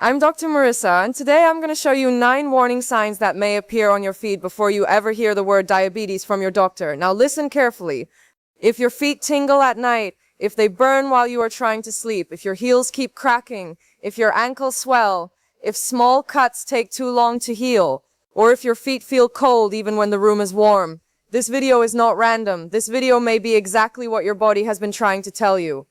I'm Dr. Marissa, and today I'm going to show you 9 warning signs that may appear on your feet before you ever hear the word diabetes from your doctor. Now listen carefully. If your feet tingle at night, if they burn while you are trying to sleep, if your heels keep cracking, if your ankles swell, if small cuts take too long to heal, or if your feet feel cold even when the room is warm. This video is not random. This video may be exactly what your body has been trying to tell you.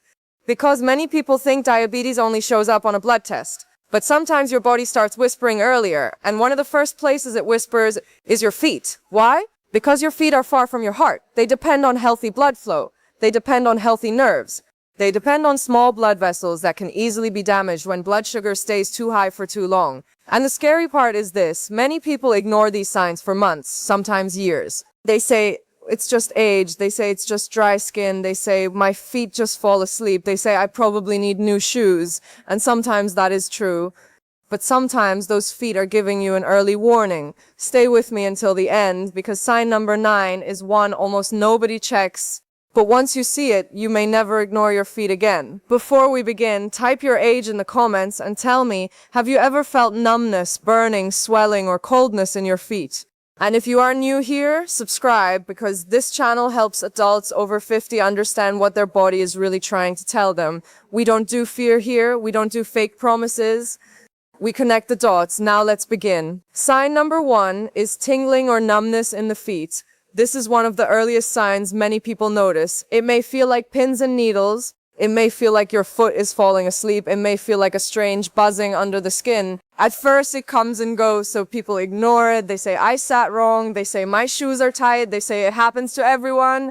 Because many people think diabetes only shows up on a blood test. But sometimes your body starts whispering earlier, and one of the first places it whispers is your feet. Why? Because your feet are far from your heart. They depend on healthy blood flow. They depend on healthy nerves. They depend on small blood vessels that can easily be damaged when blood sugar stays too high for too long. And the scary part is this: many people ignore these signs for months, sometimes years. They say, it's just age. They say it's just dry skin. They say my feet just fall asleep. They say I probably need new shoes. And sometimes that is true. But sometimes those feet are giving you an early warning. Stay with me until the end, because sign number 9 is one almost nobody checks. But once you see it, you may never ignore your feet again. Before we begin, type your age in the comments and tell me, have you ever felt numbness, burning, swelling, or coldness in your feet? And if you are new here, subscribe, because this channel helps adults over 50 understand what their body is really trying to tell them. We don't do fear here. We don't do fake promises. We connect the dots. Now let's begin. Sign number 1 is tingling or numbness in the feet. This is one of the earliest signs many people notice. It may feel like pins and needles. It may feel like your foot is falling asleep. It may feel like a strange buzzing under the skin. At first it comes and goes, so people ignore it. They say, I sat wrong. They say, my shoes are tight. They say, it happens to everyone.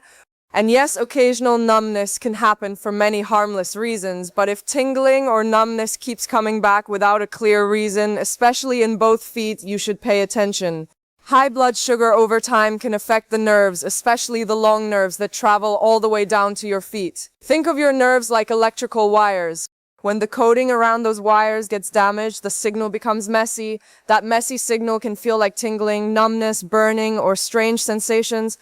And yes, occasional numbness can happen for many harmless reasons, but if tingling or numbness keeps coming back without a clear reason, especially in both feet, you should pay attention. High blood sugar over time can affect the nerves, especially the long nerves that travel all the way down to your feet. Think of your nerves like electrical wires. When the coating around those wires gets damaged, the signal becomes messy. That messy signal can feel like tingling, numbness, burning, or strange sensations.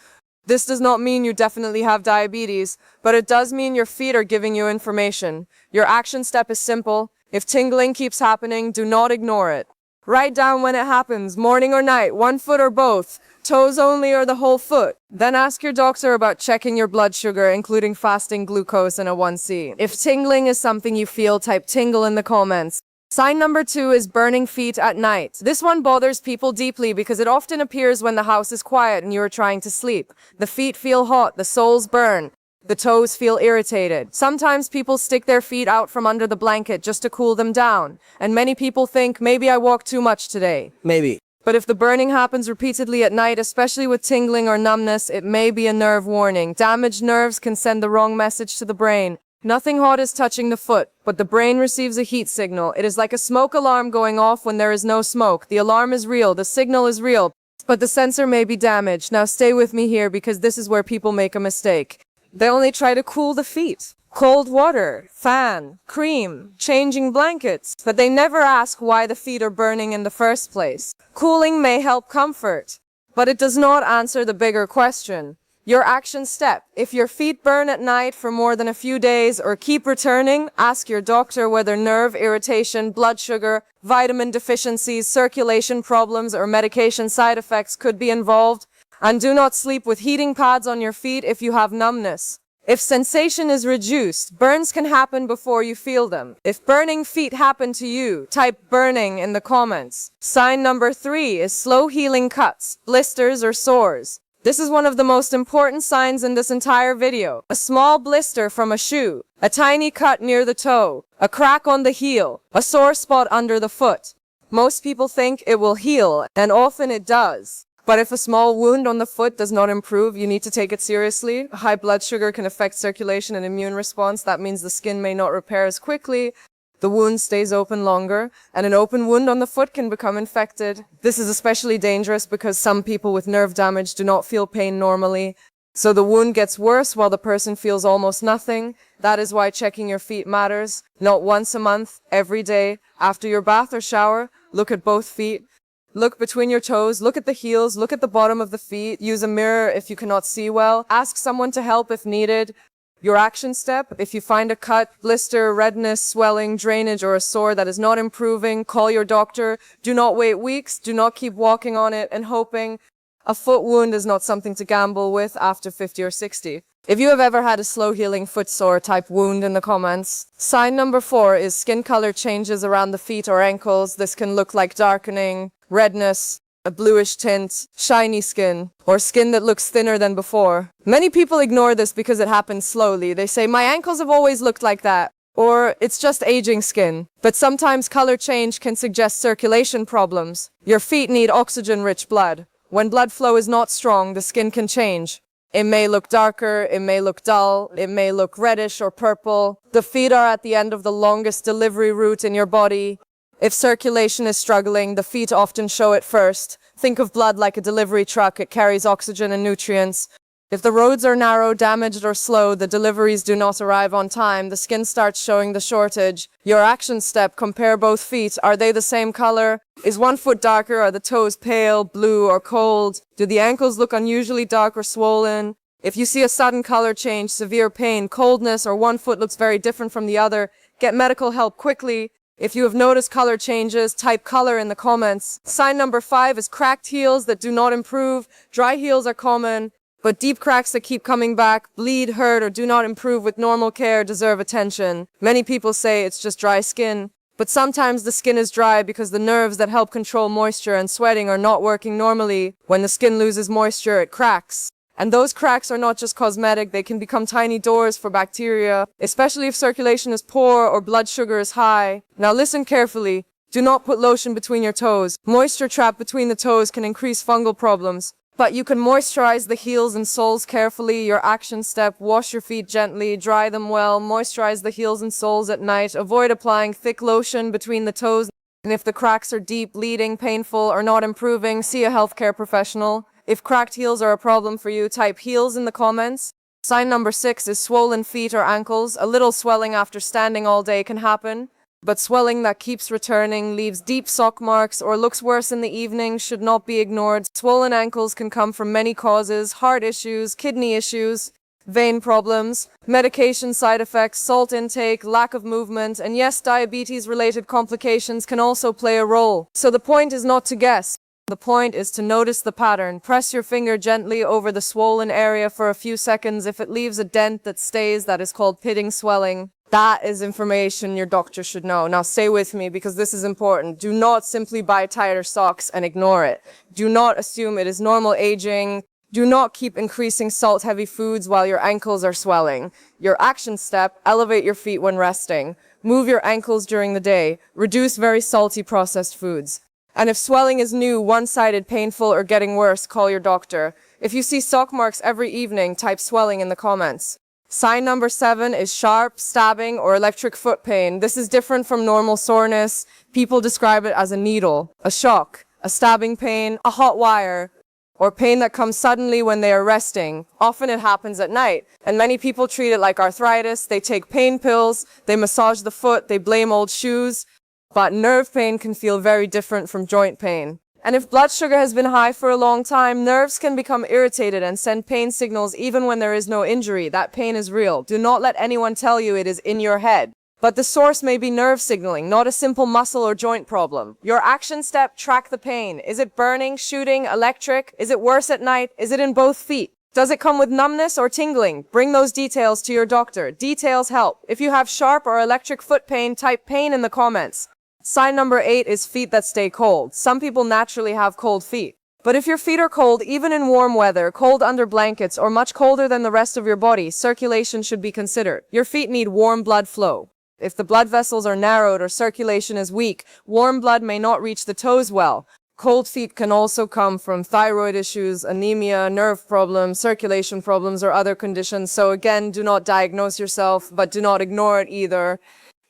This does not mean you definitely have diabetes, but it does mean your feet are giving you information. Your action step is simple. If tingling keeps happening, do not ignore it. Write down when it happens, morning or night, one foot or both, toes only or the whole foot. Then ask your doctor about checking your blood sugar, including fasting glucose and A1C. If tingling is something you feel, type tingle in the comments. Sign number 2 is burning feet at night. This one bothers people deeply because it often appears when the house is quiet and you are trying to sleep. The feet feel hot, the soles burn. The toes feel irritated. Sometimes people stick their feet out from under the blanket just to cool them down. And many people think, maybe I walked too much today. Maybe. But if the burning happens repeatedly at night, especially with tingling or numbness, it may be a nerve warning. Damaged nerves can send the wrong message to the brain. Nothing hot is touching the foot, but the brain receives a heat signal. It is like a smoke alarm going off when there is no smoke. The alarm is real, the signal is real, but the sensor may be damaged. Now stay with me here, because this is where people make a mistake. They only try to cool the feet. Cold water, fan, cream, changing blankets. But they never ask why the feet are burning in the first place. Cooling may help comfort, but it does not answer the bigger question. Your action step. If your feet burn at night for more than a few days or keep returning, ask your doctor whether nerve irritation, blood sugar, vitamin deficiencies, circulation problems, or medication side effects could be involved. And do not sleep with heating pads on your feet if you have numbness. If sensation is reduced, burns can happen before you feel them. If burning feet happen to you, type burning in the comments. Sign number 3 is slow healing cuts, blisters, or sores. This is one of the most important signs in this entire video. A small blister from a shoe, a tiny cut near the toe, a crack on the heel, a sore spot under the foot. Most people think it will heal, and often it does. But if a small wound on the foot does not improve, you need to take it seriously. High blood sugar can affect circulation and immune response. That means the skin may not repair as quickly. The wound stays open longer, and an open wound on the foot can become infected. This is especially dangerous because some people with nerve damage do not feel pain normally. So the wound gets worse while the person feels almost nothing. That is why checking your feet matters. Not once a month, every day. After your bath or shower, look at both feet. Look between your toes, look at the heels, look at the bottom of the feet. Use a mirror if you cannot see well. Ask someone to help if needed. Your action step: if you find a cut, blister, redness, swelling, drainage, or a sore that is not improving, call your doctor. Do not wait weeks. Do not keep walking on it and hoping. A foot wound is not something to gamble with after 50 or 60. If you have ever had a slow healing foot sore, type wound in the comments. Sign number 4 is skin color changes around the feet or ankles. This can look like darkening, redness, a bluish tint, shiny skin, or skin that looks thinner than before. Many people ignore this because it happens slowly. They say, my ankles have always looked like that, or it's just aging skin. But sometimes color change can suggest circulation problems. Your feet need oxygen-rich blood. When blood flow is not strong, the skin can change. It may look darker, it may look dull, it may look reddish or purple. The feet are at the end of the longest delivery route in your body. If circulation is struggling, the feet often show it first. Think of blood like a delivery truck. It carries oxygen and nutrients. If the roads are narrow, damaged, or slow, the deliveries do not arrive on time. The skin starts showing the shortage. Your action step: compare both feet. Are they the same color? Is one foot darker? Are the toes pale, blue, or cold? Do the ankles look unusually dark or swollen? If you see a sudden color change, severe pain, coldness, or one foot looks very different from the other, get medical help quickly. If you have noticed color changes, type color in the comments. Sign number 5 is cracked heels that do not improve. Dry heels are common, but deep cracks that keep coming back, bleed, hurt, or do not improve with normal care deserve attention. Many people say it's just dry skin, but sometimes the skin is dry because the nerves that help control moisture and sweating are not working normally. When the skin loses moisture, it cracks. And those cracks are not just cosmetic, they can become tiny doors for bacteria, especially if circulation is poor or blood sugar is high. Now listen carefully. Do not put lotion between your toes. Moisture trapped between the toes can increase fungal problems. But you can moisturize the heels and soles carefully. Your action step: wash your feet gently, dry them well, moisturize the heels and soles at night. Avoid applying thick lotion between the toes. And if the cracks are deep, bleeding, painful, or not improving, see a healthcare professional. If cracked heels are a problem for you, type heels in the comments. Sign number 6 is swollen feet or ankles. A little swelling after standing all day can happen, but swelling that keeps returning, leaves deep sock marks, or looks worse in the evening should not be ignored. Swollen ankles can come from many causes: heart issues, kidney issues, vein problems, medication side effects, salt intake, lack of movement, and yes, diabetes-related complications can also play a role. So the point is not to guess. The point is to notice the pattern. Press your finger gently over the swollen area for a few seconds. If it leaves a dent that stays, that is called pitting swelling. That is information your doctor should know. Now stay with me because this is important. Do not simply buy tighter socks and ignore it. Do not assume it is normal aging. Do not keep increasing salt-heavy foods while your ankles are swelling. Your action step: elevate your feet when resting. Move your ankles during the day. Reduce very salty processed foods. And if swelling is new, one-sided, painful, or getting worse, call your doctor. If you see sock marks every evening, type swelling in the comments. Sign number 7 is sharp, stabbing, or electric foot pain. This is different from normal soreness. People describe it as a needle, a shock, a stabbing pain, a hot wire, or pain that comes suddenly when they are resting. Often it happens at night, and many people treat it like arthritis. They take pain pills, they massage the foot, they blame old shoes. But nerve pain can feel very different from joint pain. And if blood sugar has been high for a long time, nerves can become irritated and send pain signals even when there is no injury. That pain is real. Do not let anyone tell you it is in your head. But the source may be nerve signaling, not a simple muscle or joint problem. Your action step: track the pain. Is it burning, shooting, electric? Is it worse at night? Is it in both feet? Does it come with numbness or tingling? Bring those details to your doctor. Details help. If you have sharp or electric foot pain, type pain in the comments. Sign number 8 is feet that stay cold. Some people naturally have cold feet. But if your feet are cold, even in warm weather, cold under blankets, or much colder than the rest of your body, circulation should be considered. Your feet need warm blood flow. If the blood vessels are narrowed or circulation is weak, warm blood may not reach the toes well. Cold feet can also come from thyroid issues, anemia, nerve problems, circulation problems, or other conditions. So again, do not diagnose yourself, but do not ignore it either.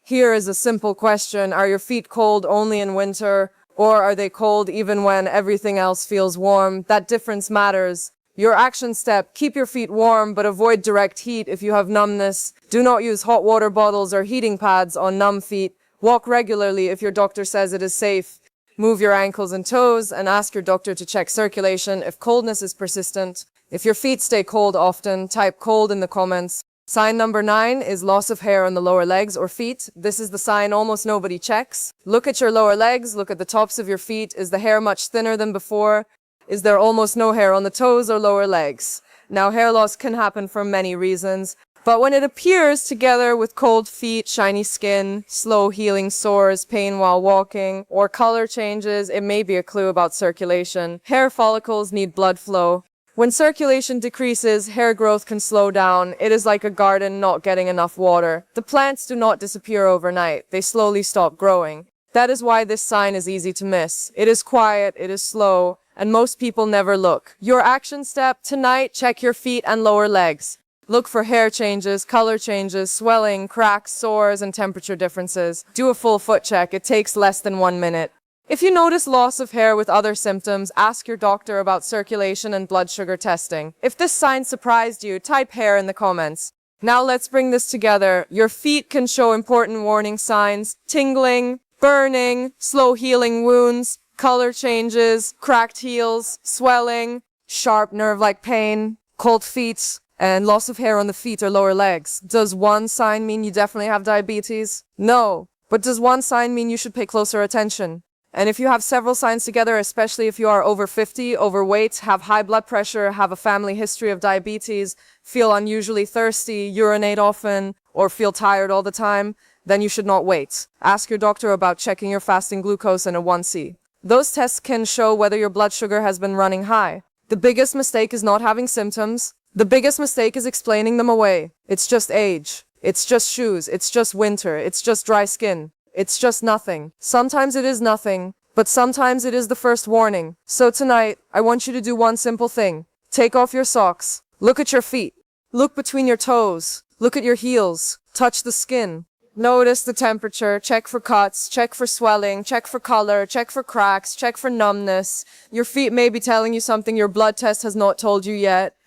Here is a simple question: are your feet cold only in winter, or are they cold even when everything else feels warm? That difference matters. Your action step: keep your feet warm, but avoid direct heat if you have numbness. Do not use hot water bottles or heating pads on numb feet. Walk regularly if your doctor says it is safe. Move your ankles and toes and ask your doctor to check circulation if coldness is persistent. If your feet stay cold often, type cold in the comments. Sign number 9 is loss of hair on the lower legs or feet. This is the sign almost nobody checks. Look at your lower legs, look at the tops of your feet. Is the hair much thinner than before? Is there almost no hair on the toes or lower legs? Now, hair loss can happen for many reasons, but when it appears together with cold feet, shiny skin, slow healing sores, pain while walking, or color changes, it may be a clue about circulation. Hair follicles need blood flow. When circulation decreases, hair growth can slow down. It is like a garden not getting enough water. The plants do not disappear overnight. They slowly stop growing. That is why this sign is easy to miss. It is quiet, it is slow, and most people never look. Your action step tonight, check your feet and lower legs. Look for hair changes, color changes, swelling, cracks, sores, and temperature differences. Do a full foot check. It takes less than 1 minute. If you notice loss of hair with other symptoms, ask your doctor about circulation and blood sugar testing. If this sign surprised you, type hair in the comments. Now let's bring this together. Your feet can show important warning signs: tingling, burning, slow healing wounds, color changes, cracked heels, swelling, sharp nerve-like pain, cold feet, and loss of hair on the feet or lower legs. Does one sign mean you definitely have diabetes? No. But does one sign mean you should pay closer attention? And if you have several signs together, especially if you are over 50, overweight, have high blood pressure, have a family history of diabetes, feel unusually thirsty, urinate often, or feel tired all the time, then you should not wait. Ask your doctor about checking your fasting glucose and A1C. Those tests can show whether your blood sugar has been running high. The biggest mistake is not having symptoms. The biggest mistake is explaining them away. It's just age. It's just shoes. It's just winter. It's just dry skin. It's just nothing. Sometimes it is nothing, but sometimes it is the first warning. So tonight, I want you to do one simple thing. Take off your socks. Look at your feet. Look between your toes. Look at your heels. Touch the skin. Notice the temperature. Check for cuts. Check for swelling. Check for color. Check for cracks. Check for numbness. Your feet may be telling you something your blood test has not told you yet.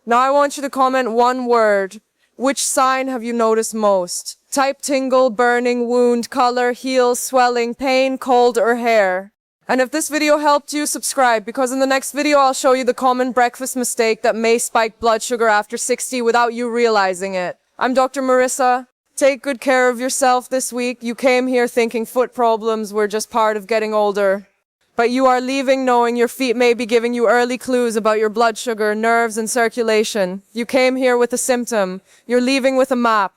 Now I want you to comment one word. Which sign have you noticed most? Type tingle, burning, wound, color, heel, swelling, pain, cold, or hair. And if this video helped you, subscribe, because in the next video I'll show you the common breakfast mistake that may spike blood sugar after 60 without you realizing it. I'm Dr. Marissa. Take good care of yourself this week. You came here thinking foot problems were just part of getting older. But you are leaving knowing your feet may be giving you early clues about your blood sugar, nerves, and circulation. You came here with a symptom. You're leaving with a map.